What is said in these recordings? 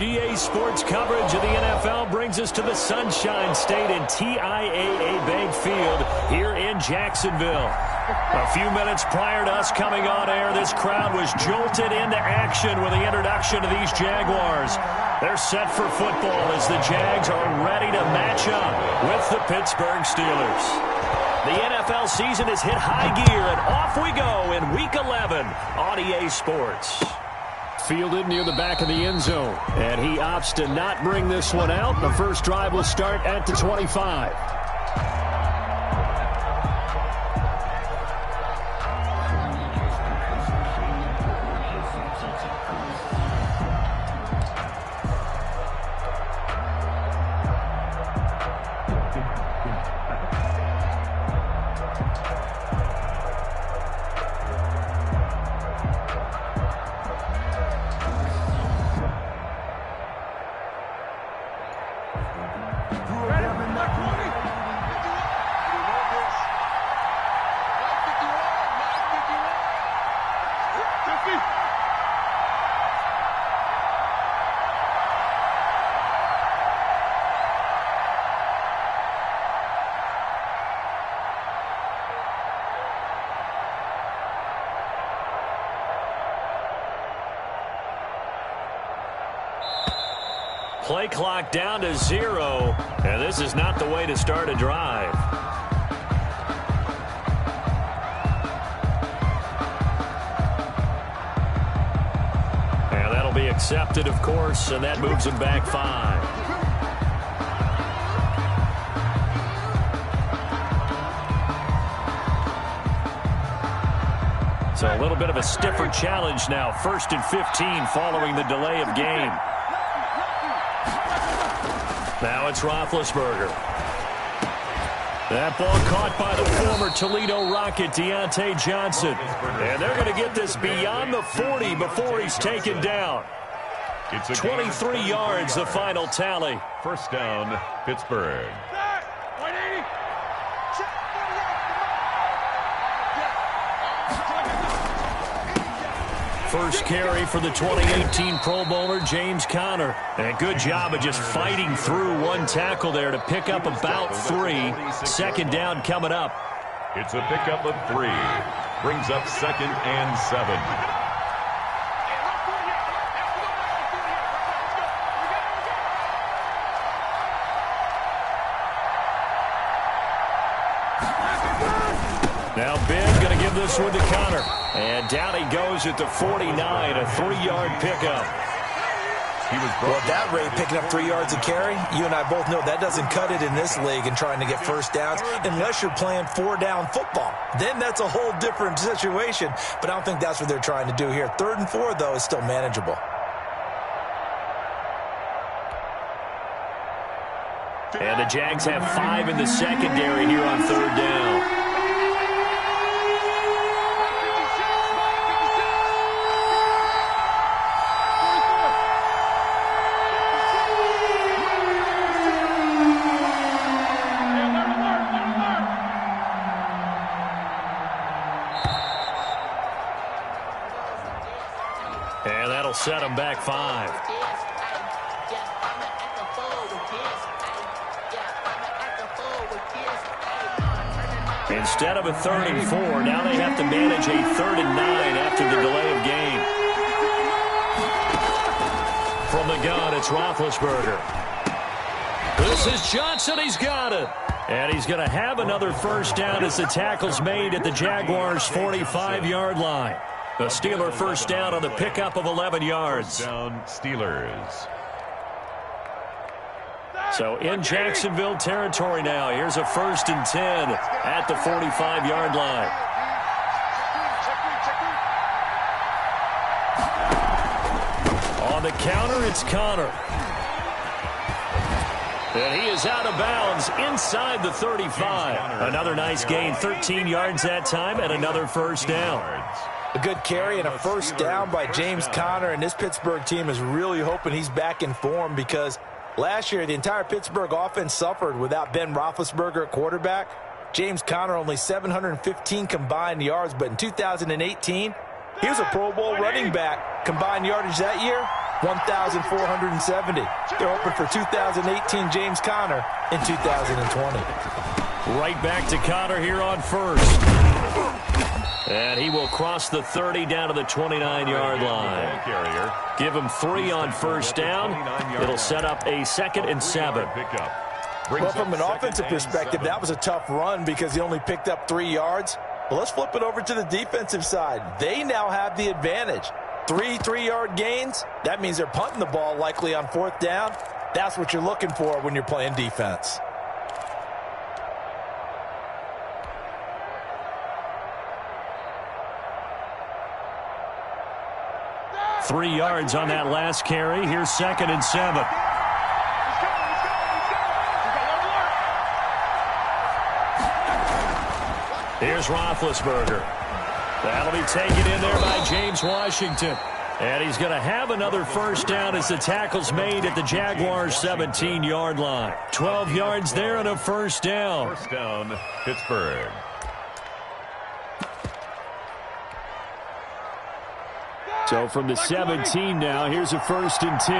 EA Sports coverage of the NFL brings us to the Sunshine State and TIAA Bank Field here in Jacksonville. A few minutes prior to us coming on air, this crowd was jolted into action with the introduction of these Jaguars. They're set for football as the Jags are ready to match up with the Pittsburgh Steelers. The NFL season has hit high gear, and off we go in Week 11 on EA Sports. Fielded near the back of the end zone, and he opts to not bring this one out. The first drive will start at the 25. Play clock down to 0, and this is not the way to start a drive. And that'll be accepted, of course, and that moves him back 5. So a little bit of a stiffer challenge now. 1st and 15 following the delay of game. Now it's Roethlisberger. That ball caught by the former Toledo Rocket, Deontay Johnson. And they're going to get this beyond the 40 before he's taken down. It's 23 yards, the final tally. First down, Pittsburgh. First carry for the 2018 Pro Bowler, James Conner. And a good job of just fighting through one tackle there to pick up about 3. Second down coming up. It's a pickup of 3. Brings up 2nd and 7. Now Ben going to give this one to Conner. And down he goes at the 49, a 3-yard pickup. Well, at that rate, picking up 3 yards a carry, you and I both know that doesn't cut it in this league and trying to get first downs unless you're playing 4-down football. Then that's a whole different situation, but I don't think that's what they're trying to do here. 3rd and 4, though, is still manageable. And the Jags have 5 in the secondary here on 3rd down. And that'll set them back 5. Instead of a 3rd and 4, now they have to manage a 3rd and 9 after the delay of game. From the gun, it's Roethlisberger. This is Johnson. He's got it. And he's going to have another first down as the tackle's made at the Jaguars' 45-yard line. The Steeler first down on the pickup of 11 yards. First down, Steelers. So in Jacksonville territory now. Here's a 1st and 10 at the 45-yard line. On the counter, it's Conner. And he is out of bounds inside the 35. Another nice gain, 13 yards that time, and another first down. A good carry and a first down by James Conner, and this Pittsburgh team is really hoping he's back in form because last year the entire Pittsburgh offense suffered without Ben Roethlisberger at quarterback. James Conner only 715 combined yards, but in 2018, he was a Pro Bowl running back. Combined yardage that year, 1,470. They're hoping for 2018 James Conner in 2020. Right back to Conner here on first. And he will cross the 30 down to the 29-yard line. Give him 3 on first down. It'll set up a 2nd and 7. Well, from an offensive perspective, that was a tough run because he only picked up 3 yards. But let's flip it over to the defensive side. They now have the advantage. 3 3-yard gains. That means they're punting the ball likely on 4th down. That's what you're looking for when you're playing defense. Three yards on that last carry. Here's 2nd and 7. Here's Roethlisberger. That'll be taken in there by James Washington. And he's going to have another first down as the tackle's made at the Jaguars' 17-yard line. 12 yards there and a first down. First down, Pittsburgh. So from the 17 now, here's a 1st and 10.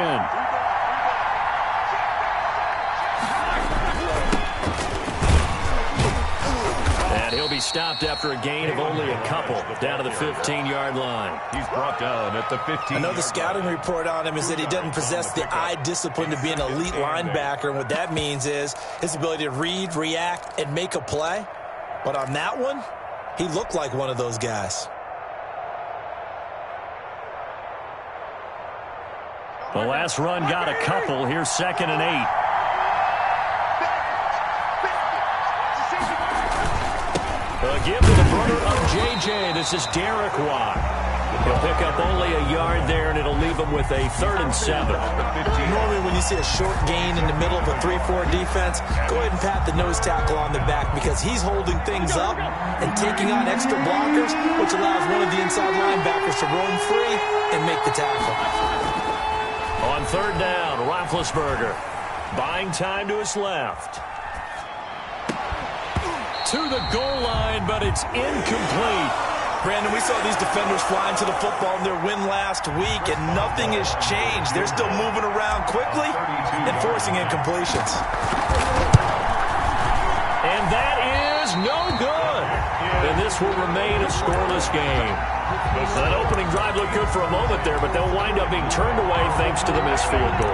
And he'll be stopped after a gain of only a couple, down to the 15-yard line. He's brought down at the 15. I know the scouting report on him is that he doesn't possess the eye discipline to be an elite linebacker. And what that means is his ability to read, react, and make a play. But on that one, he looked like one of those guys. The last run got a couple. Here's 2nd and 8. A give to the brother of J.J. This is Derek Watt. He'll pick up only a yard there, and it'll leave him with a 3rd and 7. Normally when you see a short gain in the middle of a 3-4 defense, go ahead and pat the nose tackle on the back because he's holding things up and taking on extra blockers, which allows one of the inside linebackers to roam free and make the tackle. On 3rd down, Roethlisberger buying time to his left. To the goal line, but it's incomplete. Brandon, we saw these defenders flying to the football in their win last week, and nothing has changed. They're still moving around quickly and forcing incompletions. And that is no good. And this will remain a scoreless game. That opening drive looked good for a moment there, but they'll wind up being turned away thanks to the missed field goal.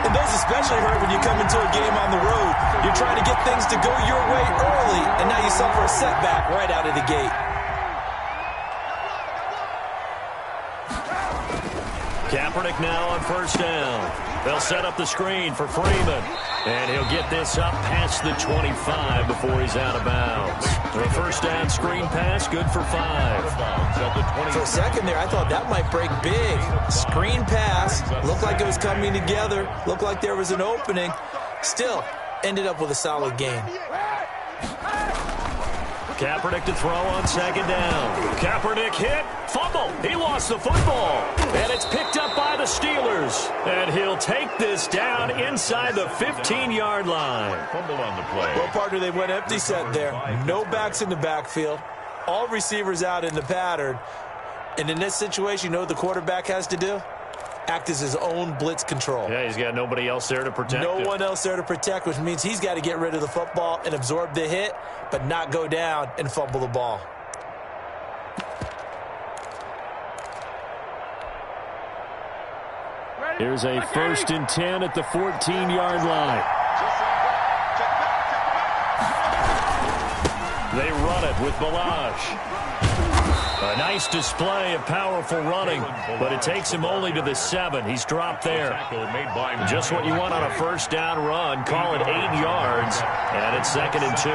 And those especially hurt when you come into a game on the road. You're trying to get things to go your way early, and now you suffer a setback right out of the gate. Kaepernick now on 1st down. They'll set up the screen for Freeman. And he'll get this up past the 25 before he's out of bounds. The 1st down screen pass, good for 5. For a second there, I thought that might break big. Screen pass, looked like it was coming together, looked like there was an opening. Still, ended up with a solid gain. Kaepernick to throw on 2nd down. Kaepernick hit, fumble. He lost the football. And it's picked up by the Steelers. And he'll take this down inside the 15-yard line. Fumbled on the play. Well, partner, they went empty set there. No backs in the backfield. All receivers out in the pattern. And in this situation, you know what the quarterback has to do? Act as his own blitz control. Yeah, he's got nobody else there to protect No him. one else there to protect, which means he's got to get rid of the football and absorb the hit, but not go down and fumble the ball. Here's a 1st and 10 at the 14-yard line. They run it with Balazs. A nice display of powerful running, but it takes him only to the 7. He's dropped there. Just what you want on a 1st down run. Call it 8 yards, and it's 2nd and 2.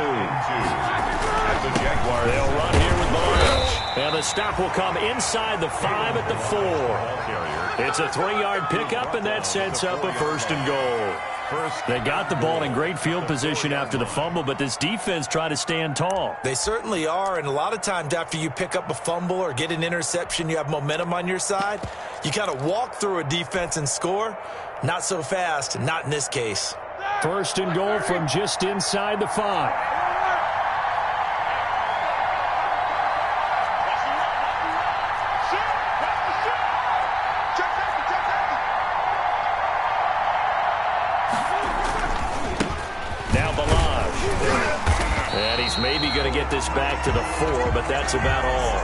They'll run here with Balazs. And the stop will come inside the 5 at the 4. It's a 3-yard pickup, and that sets up a 1st and goal. They got the ball in great field position after the fumble, but this defense tried to stand tall. They certainly are, and a lot of times after you pick up a fumble or get an interception, you have momentum on your side. You kind of walk through a defense and score. Not so fast, not in this case. 1st and goal from just inside the 5. He's maybe going to get this back to the 4, but that's about all.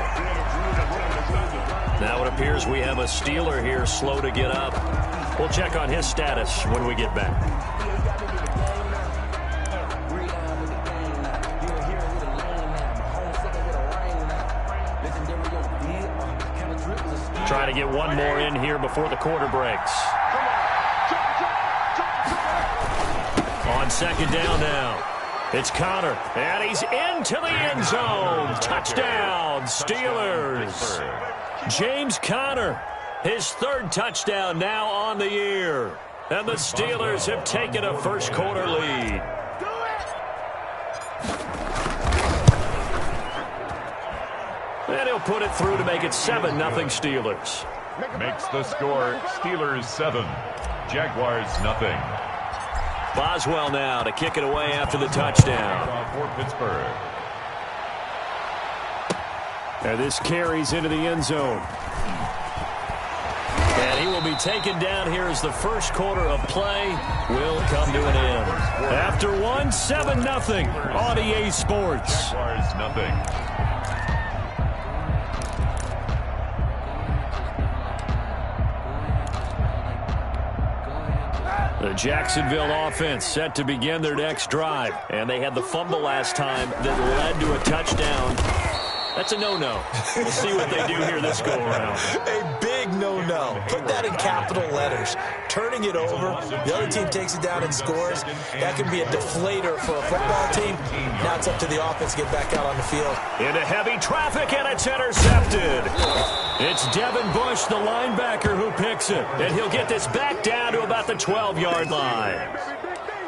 Now it appears we have a Steeler here slow to get up. We'll check on his status when we get back. Trying to get one more in here before the quarter breaks. On second down now. It's Connor, and he's into the end zone. Touchdown, Steelers. James Conner, his third touchdown now on the year. And the Steelers have taken a first-quarter lead. And he'll put it through to make it 7-0 Steelers. Makes the score Steelers 7, Jaguars 0. Boswell now to kick it away after the touchdown. For Pittsburgh. And this carries into the end zone. And he will be taken down here as the first quarter of play will come to an end. After one, 7-0 on EA Sports. Jaguars 0. The Jacksonville offense set to begin their next drive. And they had the fumble last time that led to a touchdown. That's a no-no. We'll see what they do here this go-around. A big no-no. Put that in capital letters. Turning it over, the other team takes it down and scores. That can be a deflator for a football team. Now it's up to the offense to get back out on the field. Into heavy traffic, and it's intercepted. It's Devin Bush, the linebacker, who picks it. And he'll get this back down to about the 12-yard line.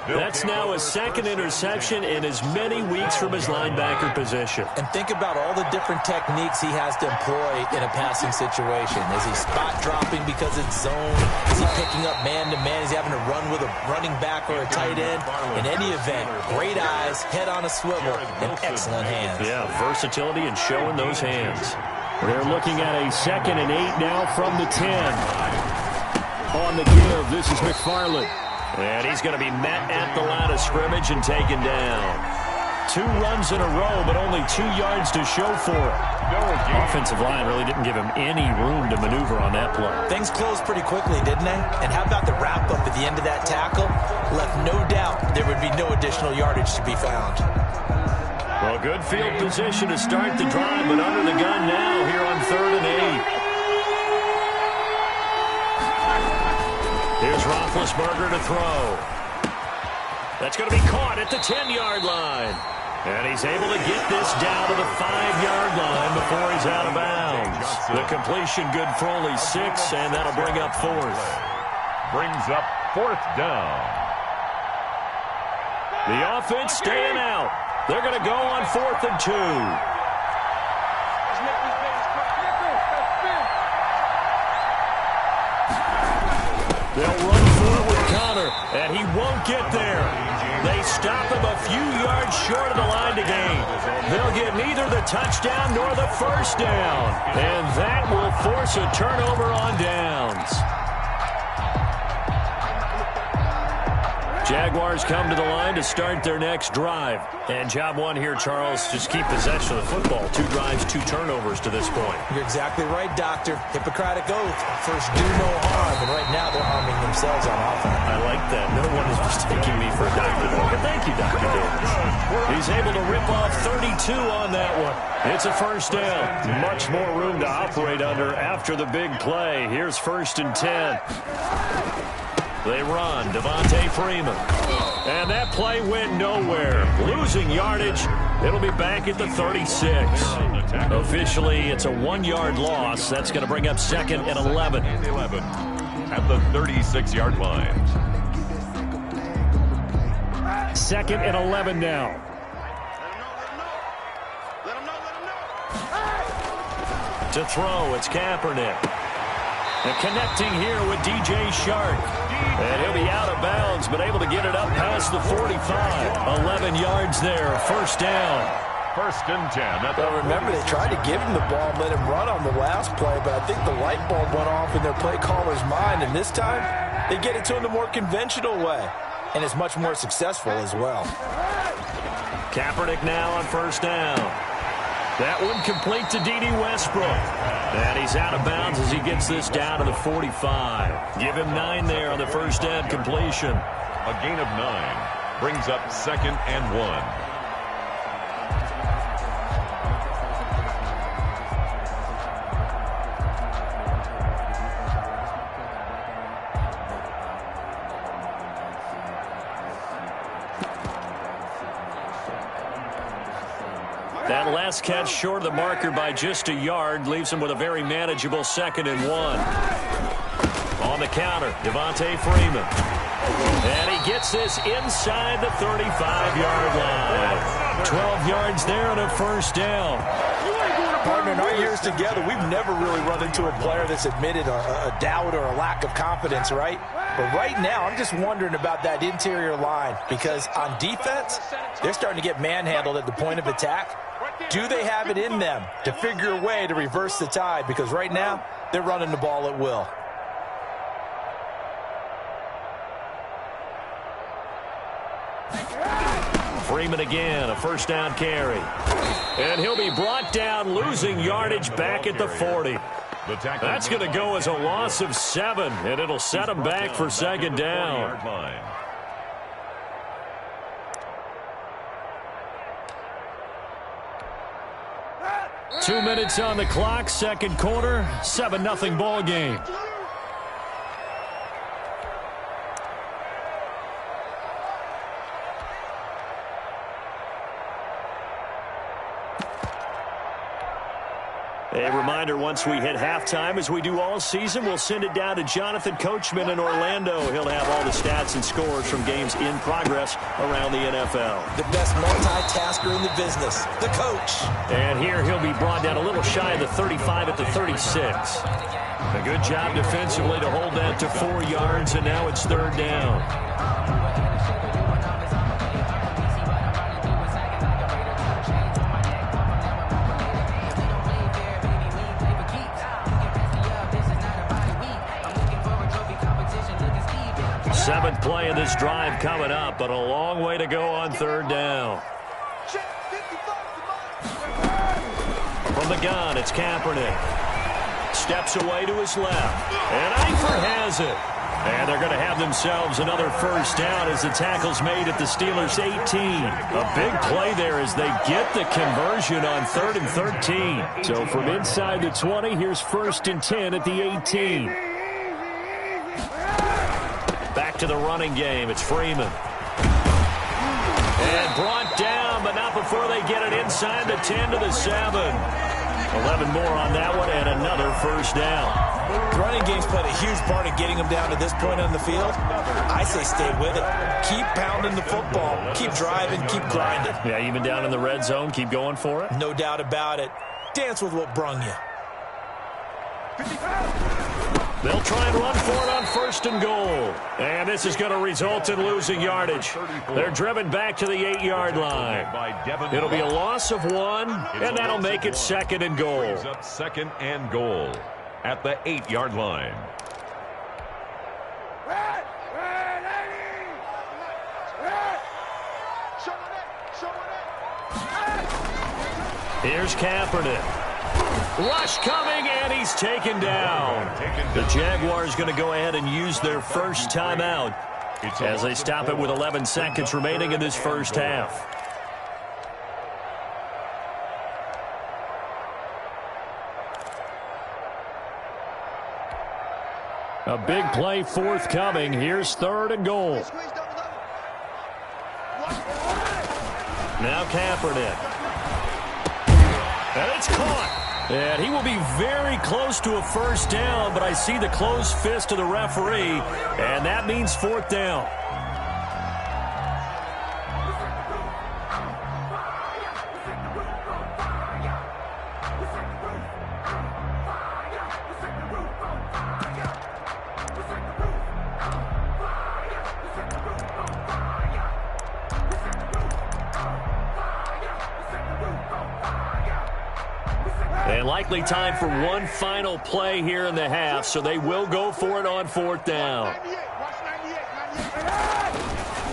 That's now his second interception in as many weeks from his linebacker position. And think about all the different techniques he has to employ in a passing situation. Is he spot dropping because it's zone? Is he picking up man-to-man? Is he having to run with a running back or a tight end? In any event, great eyes, head on a swivel, and excellent hands. Yeah, versatility and showing those hands. They're looking at a 2nd and 8 now from the 10. On the give, this is McFarland. And he's going to be met at the line of scrimmage and taken down. 2 runs in a row, but only 2 yards to show for it. Offensive line really didn't give him any room to maneuver on that play. Things closed pretty quickly, didn't they? And how about the wrap-up at the end of that tackle? Left no doubt there would be no additional yardage to be found. Well, good field position to start the drive, but under the gun now here on 3rd and 8. Here's Roethlisberger to throw. That's going to be caught at the 10-yard line. And he's able to get this down to the 5-yard line before he's out of bounds. The completion good for only 6, and that'll bring up 4th. Brings up 4th down. The offense staying out. They're going to go on 4th and 2. They'll run forward with Connor, and he won't get there. They stop him a few yards short of the line to gain. They'll get neither the touchdown nor the first down, and that will force a turnover on downs. Jaguars come to the line to start their next drive. And job one here, Charles, just keep possession of the football. 2 drives, 2 turnovers to this point. You're exactly right, Doctor. Hippocratic oath. First, do no harm. And right now, they're harming themselves on offense. I like that. No one is mistaking me for a Dr. But thank you, Dr. Davis. He's able to rip off 32 on that one. It's a first down. Much more room to operate under after the big play. Here's 1st and 10. They run, Devontae Freeman. And that play went nowhere. Losing yardage. It'll be back at the 36. Officially, it's a 1-yard loss. That's going to bring up 2nd and 11. At the 36-yard line. 2nd and 11 now. To throw, it's Kaepernick. And connecting here with DJ Shark. And he'll be out of bounds, but able to get it up past the 45. 11 yards there, first down. 1st and 10. Well, remember, they tried to give him the ball and let him run on the last play, but I think the light bulb went off in their play caller's mind, and this time, they get it to him the more conventional way, and it's much more successful as well. Kaepernick now on first down. That one complete to D.D. Westbrook. And he's out of bounds as he gets this down to the 45. Give him 9 there on the first down completion. A gain of 9 brings up 2nd and 1. That last catch short of the marker by just a yard leaves him with a very manageable 2nd and 1. On the counter, Devontae Freeman. And he gets this inside the 35-yard line. 12 yards there and a first down. Partner, in our years together, we've never really run into a player that's admitted a doubt or a lack of confidence, right? But right now, I'm just wondering about that interior line because on defense, they're starting to get manhandled at the point of attack. Do they have it in them to figure a way to reverse the tide? Because right now, they're running the ball at will. Freeman again, a first down carry. And he'll be brought down, losing yardage back at the 40. That's going to go as a loss of 7, and it'll set him back for 2nd down. 2 minutes on the clock, 2nd quarter, 7-0 ball game. A reminder, once we hit halftime, as we do all season, we'll send it down to Jonathan Coachman in Orlando. He'll have all the stats and scores from games in progress around the NFL. The best multitasker in the business, the coach. And here he'll be brought down a little shy of the 35 at the 36. A good job defensively to hold that to 4 yards, and now it's 3rd down. Seventh play of this drive coming up, but a long way to go on 3rd down. From the gun, it's Kaepernick. Steps away to his left. And Eifert has it. And they're going to have themselves another first down as the tackle's made at the Steelers' 18. A big play there as they get the conversion on 3rd and 13. So from inside the 20, here's 1st and 10 at the 18. Back to the running game. It's Freeman. And brought down, but not before they get it inside the 10 to the 7. 11 more on that one, and another first down. The running game's played a huge part in getting them down to this point on the field. I say stay with it. Keep pounding the football. Keep driving. Keep grinding. Yeah, even down in the red zone, keep going for it. No doubt about it. Dance with what brung you. They'll try and run for it on 1st and goal. And this is going to result in losing yardage. They're driven back to the 8-yard line. It'll be a loss of 1, and that'll make it 2nd and goal. 2nd and goal at the 8-yard line. Here's Kaepernick. Rush coming, and he's taken down. The Jaguars going to go ahead and use their first timeout as they stop it with 11 seconds remaining in this first half. A big play forthcoming. Here's 3rd and goal. Now Kaepernick. And it's caught. And he will be very close to a first down, but I see the closed fist of the referee, and that means 4th down. And likely time for one final play here in the half, so they will go for it on 4th down.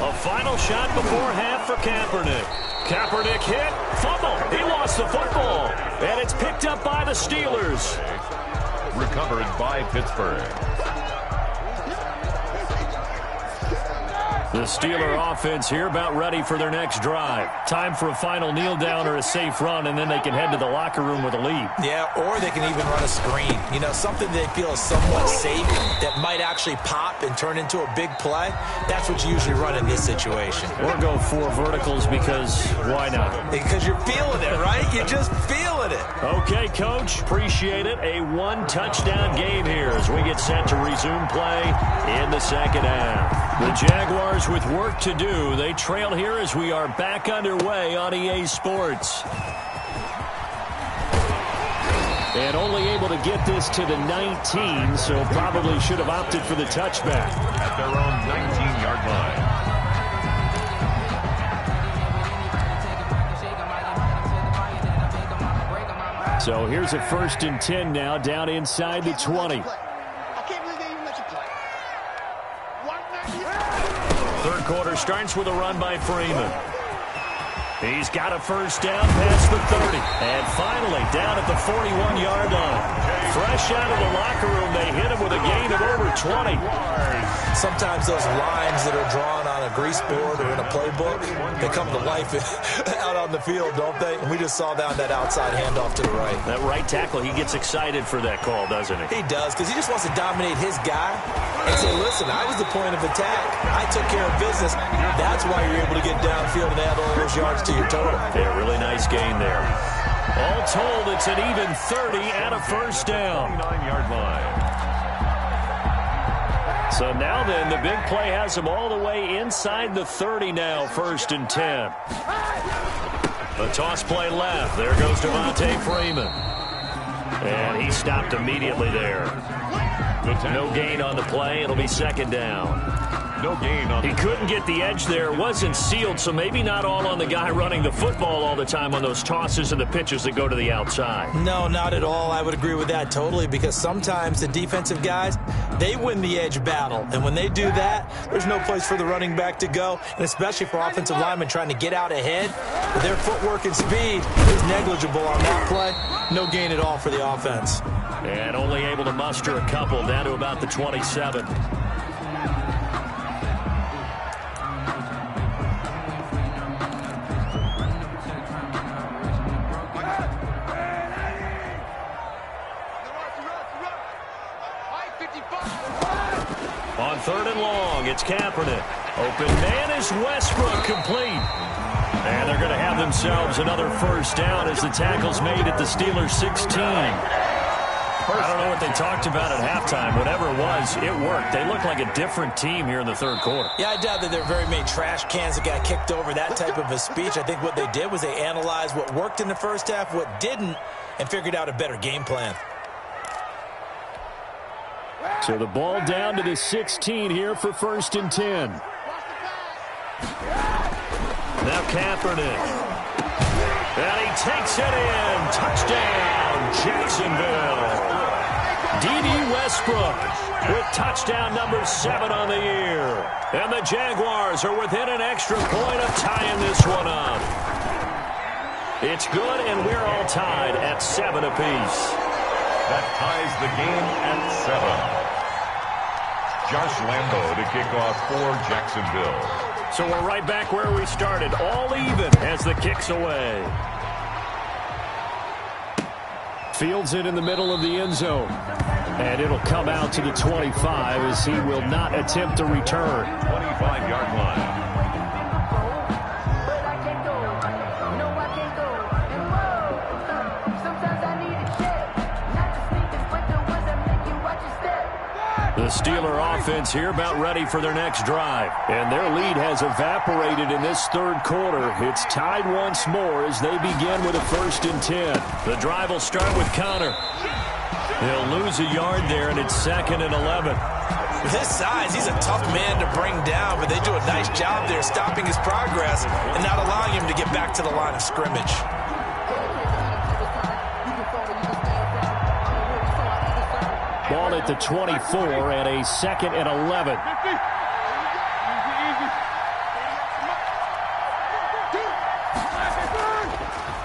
A final shot before half for Kaepernick. Kaepernick hit. Fumble. He lost the football. And it's picked up by the Steelers. Recovered by Pittsburgh. The Steeler offense here about ready for their next drive. Time for a final kneel down or a safe run, and then they can head to the locker room with a lead. Yeah, or they can even run a screen. You know, something they feel is somewhat safe that might actually pop and turn into a big play. That's what you usually run in this situation. Or go 4 verticals because why not? Because you're feeling it, right? You're just feeling it. Okay, Coach. Appreciate it. A 1-touchdown game here as we get set to resume play in the second half. The Jaguars with work to do. They trail here as we are back underway on EA Sports. And only able to get this to the 19, so probably should have opted for the touchback. At their own 19-yard line. So here's a 1st and 10 now, down inside the 20. Third quarter starts with a run by Freeman. He's got a first down past the 30. And finally, down at the 41-yard line. Fresh out of the locker room, they hit him with a gain of over 20. Sometimes those lines that are drawn on a grease board or in a playbook, they come to life out on the field, don't they? And we just saw down that outside handoff to the right. That right tackle, he gets excited for that call, doesn't he? He does, because he just wants to dominate his guy and say, listen, I was the point of attack. I took care of business. That's why you're able to get downfield and add all those yards to your total. Yeah, really nice gain there. All told, it's an even 30 and a first down. 9-yard line. So now then, the big play has him all the way inside the 30 now, 1st and 10. The toss play left. There goes Devontae Freeman. And he stopped immediately there. No gain on the play. It'll be 2nd down. No gain on. He couldn't get the edge there. Wasn't sealed, so maybe not all on the guy running the football all the time on those tosses and the pitches that go to the outside. No, not at all. I would agree with that totally, because sometimes the defensive guys, they win the edge battle. And when they do that, there's no place for the running back to go, and especially for offensive linemen trying to get out ahead. Their footwork and speed is negligible on that play. No gain at all for the offense. And only able to muster a couple down to about the 27. On 3rd and long, it's Kaepernick. Open man is Westbrook, complete. And they're going to have themselves another first down as the tackle's made at the Steelers' 16. I don't know what they talked about at halftime. Whatever it was, it worked. They look like a different team here in the 3rd quarter. Yeah, I doubt that there are very many trash cans that got kicked over, that type of a speech. I think what they did was they analyzed what worked in the first half, what didn't, and figured out a better game plan. So the ball down to the 16 here for 1st and 10. Now Kaepernick. And he takes it in. Touchdown, Jacksonville. D.D. Westbrook with touchdown number 7 on the year. And the Jaguars are within an extra point of tying this one up. It's good, and we're all tied at 7 apiece. That ties the game at 7. Josh Lambo to kick off for Jacksonville. So we're right back where we started, all even as the kick's away. Fields it in the middle of the end zone. And it'll come out to the 25 as he will not attempt to return. 25-yard line. The Steeler offense here about ready for their next drive. And their lead has evaporated in this 3rd quarter. It's tied once more as they begin with a 1st and 10. The drive will start with Connor. He'll lose a yard there, and it's 2nd and 11. With his size, he's a tough man to bring down, but they do a nice job there stopping his progress and not allowing him to get back to the line of scrimmage. Ball at the 24 and a 2nd and 11.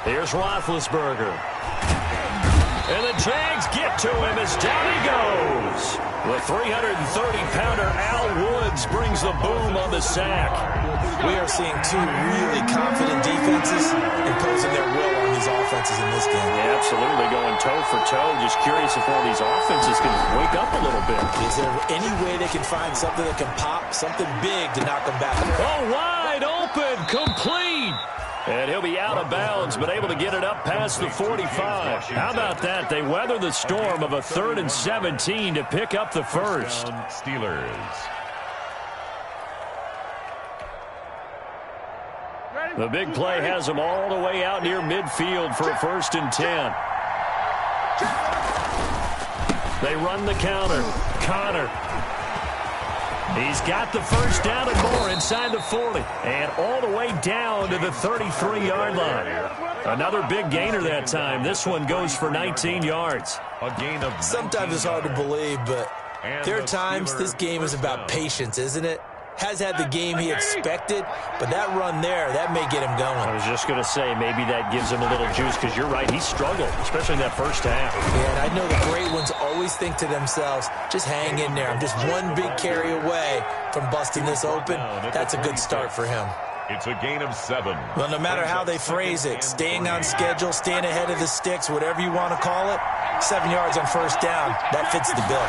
Here's Roethlisberger. And the Jags get to him as down he goes. The 330-pounder Al Woods brings the boom on the sack. We are seeing two really confident defenses imposing their will on these offenses in this game. Yeah, absolutely, going toe for toe. Just curious if one of these offenses can wake up a little bit. Is there any way they can find something that can pop, something big to knock them back? Oh, wide open, complete. And he'll be out of bounds, but able to get it up past the 45. How about that? They weather the storm of a 3rd and 17 to pick up the first. Steelers. The big play has them all the way out near midfield for a 1st and 10. They run the counter. Connor. He's got the first down and more inside the 40. And all the way down to the 33-yard line. Another big gainer that time. This one goes for 19 yards. A gain of Sometimes it's hard to believe, but there are times this game is about patience, isn't it? Has had the game he expected, but that run there, that may get him going. I was just going to say, maybe that gives him a little juice, because you're right, he struggled, especially in that first half. Yeah, and I know the great ones always think to themselves, just hang in there. I'm just one big carry away from busting this open. That's a good start for him. It's a gain of 7. Well, no matter how they phrase it, staying on schedule, staying ahead of the sticks, whatever you want to call it, 7 yards on first down, that fits the bill.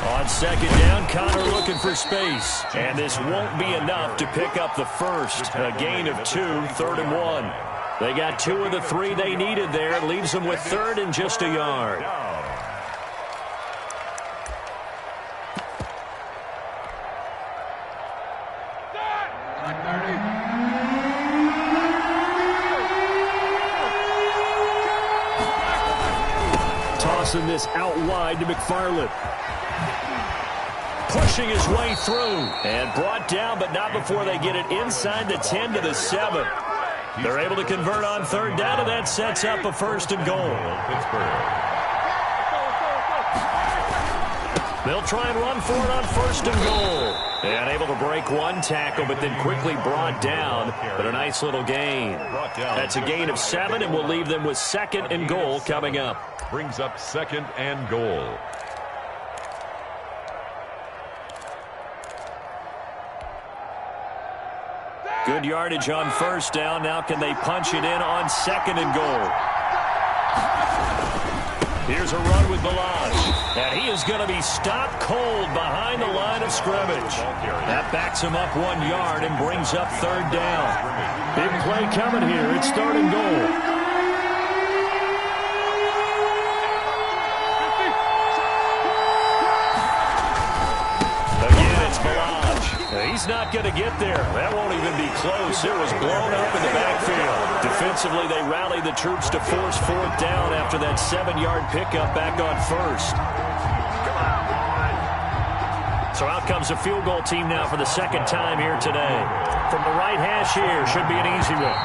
On second down, Connor looking for space. And this won't be enough to pick up the first. A gain of 2, 3rd and 1. They got 2 of the 3 they needed there. Leaves them with 3rd and just a yard. Tossing this out wide to McFarland. Pushing his way through and brought down, but not before they get it inside the 10 to the 7. They're able to convert on 3rd down, and that sets up a 1st and goal. They'll try and run for it on 1st and goal. And able to break one tackle, but then quickly brought down. But a nice little gain. That's a gain of 7, and we'll leave them with 2nd and goal coming up. Brings up 2nd and goal. Good yardage on 1st down. Now can they punch it in on 2nd and goal? Here's a run with Balazs. And he is going to be stopped cold behind the line of scrimmage. That backs him up 1 yard and brings up 3rd down. Big play coming here. It's 3rd and goal. He's not going to get there. That won't even be close. It was blown up in the backfield. Defensively, they rallied the troops to force 4th down after that 7-yard pickup back on 1st. So out comes the field goal team now for the 2nd time here today. From the right hash here, should be an easy one.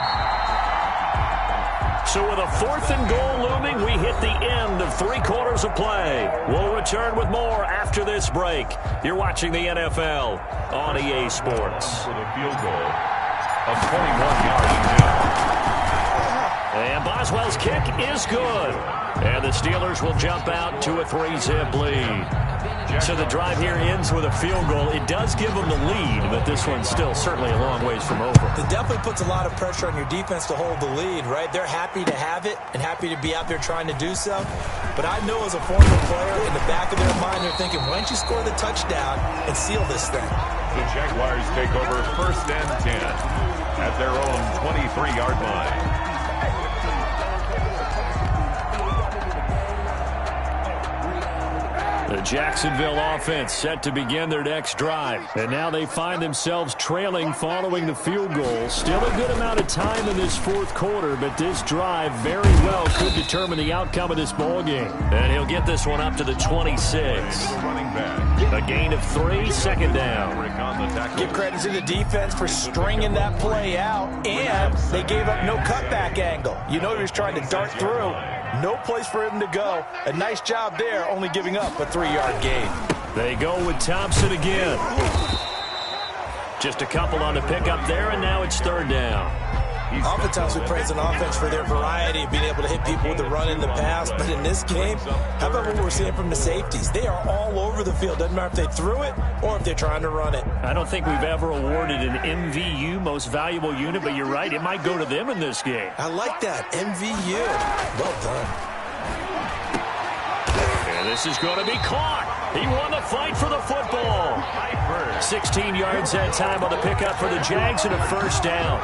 So with a 4th and goal looming, we hit the end of 3 quarters of play. We'll return with more after this break. You're watching the NFL on EA Sports. For the field goal of 21 yards. And Boswell's kick is good. And the Steelers will jump out to a 3-zip lead. So the drive here ends with a field goal. It does give them the lead, but this one's still certainly a long ways from over. It definitely puts a lot of pressure on your defense to hold the lead, right? They're happy to have it and happy to be out there trying to do so. But I know as a former player, in the back of their mind, they're thinking, why don't you score the touchdown and seal this thing? The Jaguars take over 1st and 10 at their own 23-yard line. The Jacksonville offense set to begin their next drive. And now they find themselves trailing following the field goal. Still a good amount of time in this 4th quarter, but this drive very well could determine the outcome of this ball game. And he'll get this one up to the 26. A gain of 3, 2nd down. Give credit to the defense for stringing that play out, and they gave up no cutback angle. You know he was trying to dart through. No place for him to go. A nice job there, only giving up a 3-yard gain. They go with Thompson again. Just a couple on the pickup there, and now it's 3rd down. Oftentimes we praise an offense for their variety of being able to hit people with the run and the pass, but in this game, how about what we're seeing from the safeties? They are all over the field. Doesn't matter if they threw it or if they're trying to run it. I don't think we've ever awarded an MVU, most valuable unit, but you're right, it might go to them in this game. I like that, MVU. Well done. And this is going to be caught. He won the fight for the football. 16 yards that time on the pickup for the Jags and a first down.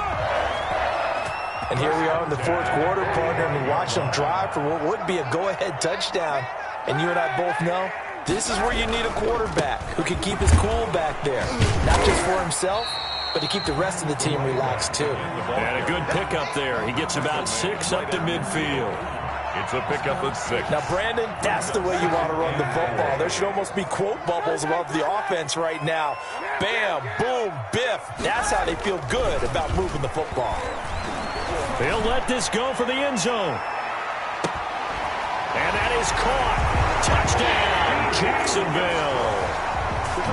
And here we are in the fourth quarter, partner, and we watch them drive for what would be a go-ahead touchdown. And you and I both know this is where you need a quarterback who can keep his cool back there. Not just for himself, but to keep the rest of the team relaxed too. And a good pickup there. He gets about 6 up to midfield. It's a pickup of 6. Now, Brandon, that's the way you want to run the football. There should almost be quote bubbles above the offense right now. Bam, boom, biff. That's how they feel good about moving the football. They'll let this go for the end zone. And that is caught. Touchdown, Jacksonville.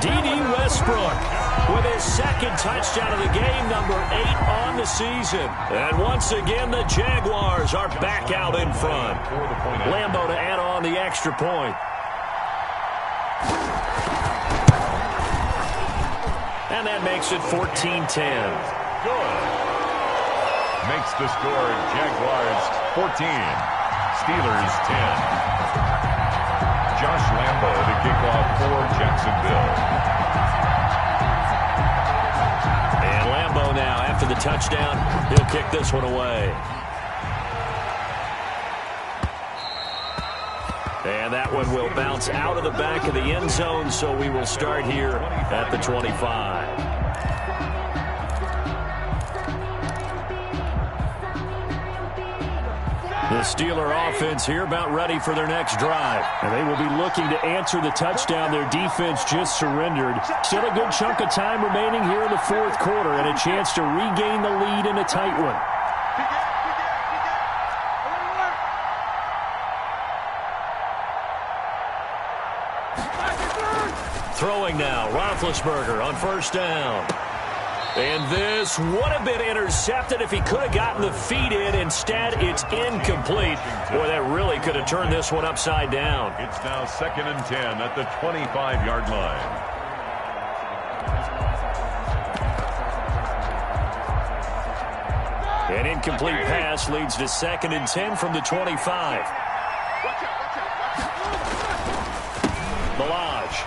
D.D. Westbrook with his second touchdown of the game, number 8 on the season. And once again, the Jaguars are back out in front. Lambeau to add on the extra point. And that makes it 14-10. Good. Makes the score Jaguars 14, Steelers 10. Josh Lambeau to kick off for Jacksonville. And Lambeau now, after the touchdown, he'll kick this one away. And that one will bounce out of the back of the end zone, so we will start here at the 25. The Steeler offense here about ready for their next drive. And they will be looking to answer the touchdown their defense just surrendered. Still a good chunk of time remaining here in the fourth quarter and a chance to regain the lead in a tight one. Throwing now, Roethlisberger on first down. And this would have been intercepted if he could have gotten the feet in. Instead, it's incomplete. Boy, that really could have turned this one upside down. It's now 2nd and 10 at the 25-yard line. An incomplete pass leads to 2nd and 10 from the 25. Balaj.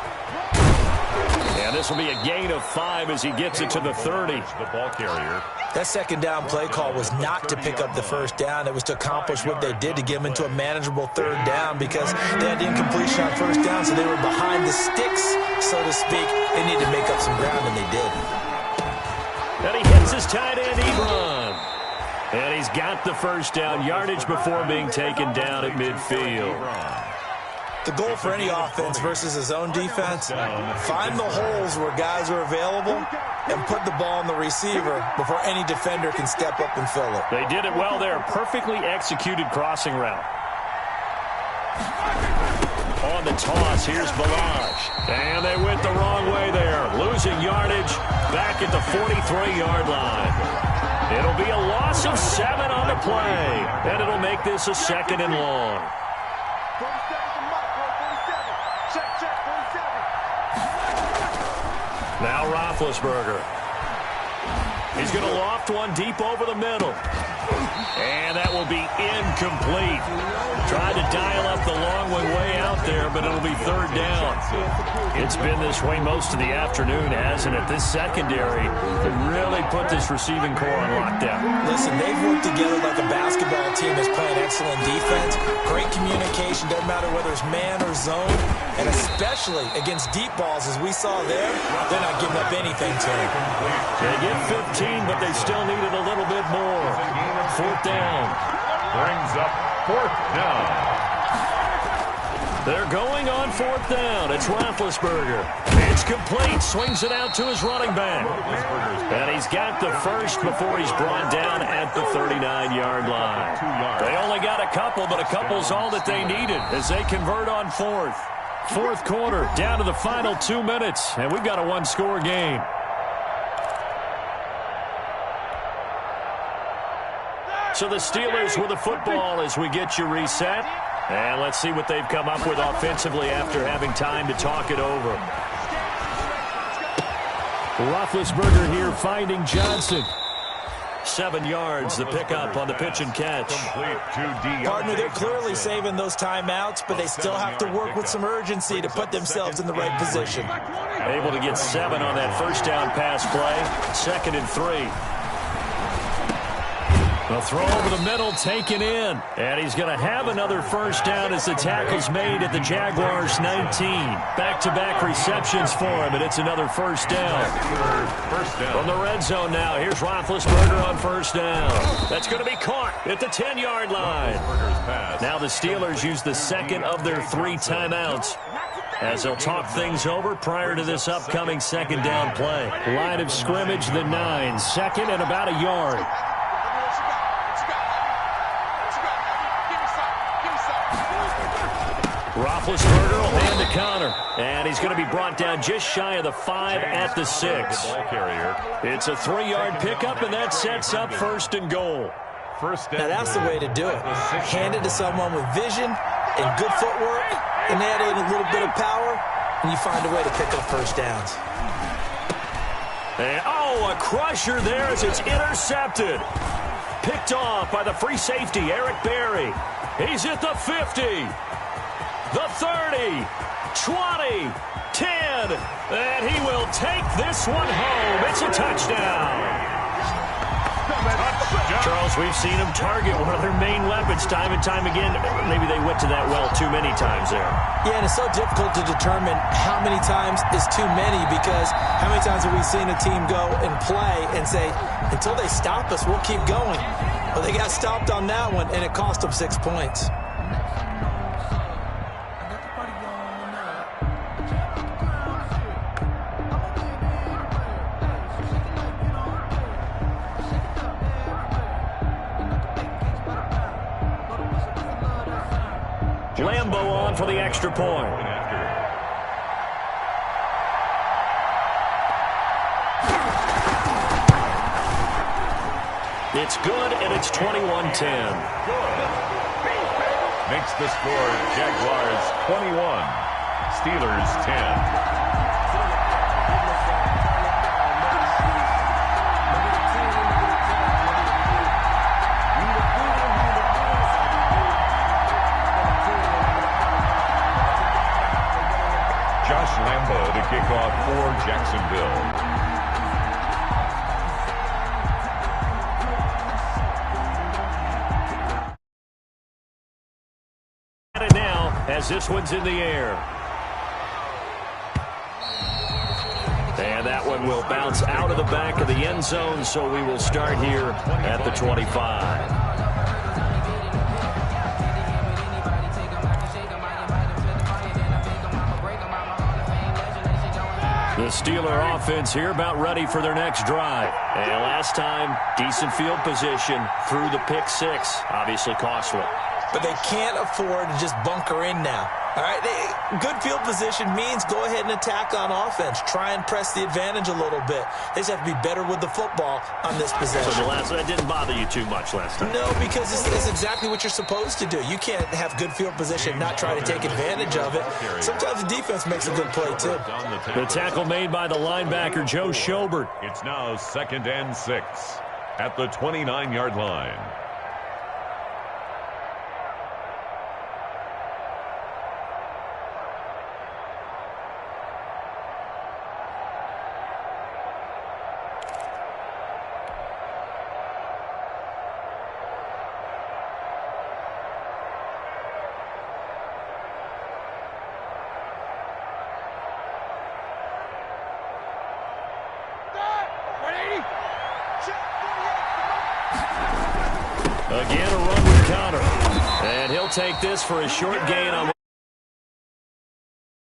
And this will be a gain of 5 as he gets it to the 30. The ball carrier. That second down play call was not to pick up the first down. It was to accomplish what they did to get them into a manageable third down because they had incompletion on first down, so they were behind the sticks, so to speak. They needed to make up some ground, and they did. And he hits his tight end, Ebron. And he's got the first down yardage before being taken down at midfield. The goal for any offense versus his own defense, find the holes where guys are available and put the ball in the receiver before any defender can step up and fill it. They did it well there. Perfectly executed crossing route. On the toss, here's Balaj. And they went the wrong way there. Losing yardage back at the 43-yard line. It'll be a loss of 7 on the play. And it'll make this a 2nd and long. Now Roethlisberger. He's going to loft one deep over the middle. And that will be incomplete. Tried to dial up the long one way out there, but it'll be third down. It's been this way most of the afternoon, hasn't it? This secondary really put this receiving core on lockdown. Listen, they've worked together like a basketball team that's playing excellent defense. Great communication, doesn't matter whether it's man or zone. And especially against deep balls, as we saw there, they're not giving up anything to him. They get 15, but they still needed a little bit more. Fourth down. Brings up 4th down. They're going on 4th down. It's Roethlisberger. It's complete. Swings it out to his running back. And he's got the first before he's brought down at the 39-yard line. They only got a couple, but a couple's all that they needed as they convert on 4th. Fourth quarter, down to the final 2 minutes, and we've got a one-score game. So the Steelers with the football as we get you reset. And let's see what they've come up with offensively after having time to talk it over. Roethlisberger here finding Johnson. 7 yards, the pickup on the pitch and catch. Partner, they're clearly saving those timeouts, but they still have to work with some urgency to put themselves in the right position. Able to get 7 on that first down pass play. 2nd and 3. A throw over the middle taken in. And he's going to have another first down as the tackle's made at the Jaguars' 19. Back-to-back receptions for him, and it's another first down. From the red zone now, here's Roethlisberger on first down. That's going to be caught at the 10-yard line. Now the Steelers use the second of their 3 timeouts as they'll talk things over prior to this upcoming second down play. Line of scrimmage, the 9. 2nd and about a yard. Roethlisberger will hand the counter, and he's going to be brought down just shy of the 5 at the 6. It's a 3-yard pickup, and that sets up 1st and goal. Now that's the way to do it. Hand it to someone with vision and good footwork, and add in a little bit of power, and you find a way to pick up first downs. And, a crusher there as it's intercepted. Picked off by the free safety, Eric Berry. He's at the 50. The 30, 20, 10, and he will take this one home. It's a touchdown. Charles, we've seen him target one of their main weapons time and time again. Maybe they went to that well too many times there. Yeah, and it's so difficult to determine how many times is too many, because how many times have we seen a team go and play and say, until they stop us, we'll keep going. Well, they got stopped on that one, and it cost them 6 points. Lambo on for the extra point. It's good, and it's 21-10. Makes the score Jaguars 21, Steelers 10. Lambo to kick off for Jacksonville. And now, as this one's in the air. And that one will bounce out of the back of the end zone, so we will start here at the 25. The Steeler offense here about ready for their next drive. And last time, decent field position through the pick 6. Obviously costly. But they can't afford to just bunker in now. All right, good field position means go ahead and attack on offense. Try and press the advantage a little bit. They just have to be better with the football on this possession. So that didn't bother you too much last time? No, because it's exactly what you're supposed to do. You can't have good field position, not try to take advantage of it. Sometimes the defense makes a good play, too. The tackle made by the linebacker, Joe Schobert. It's now 2nd and 6 at the 29-yard line. Again, a run with counter. And he'll take this for a short gain on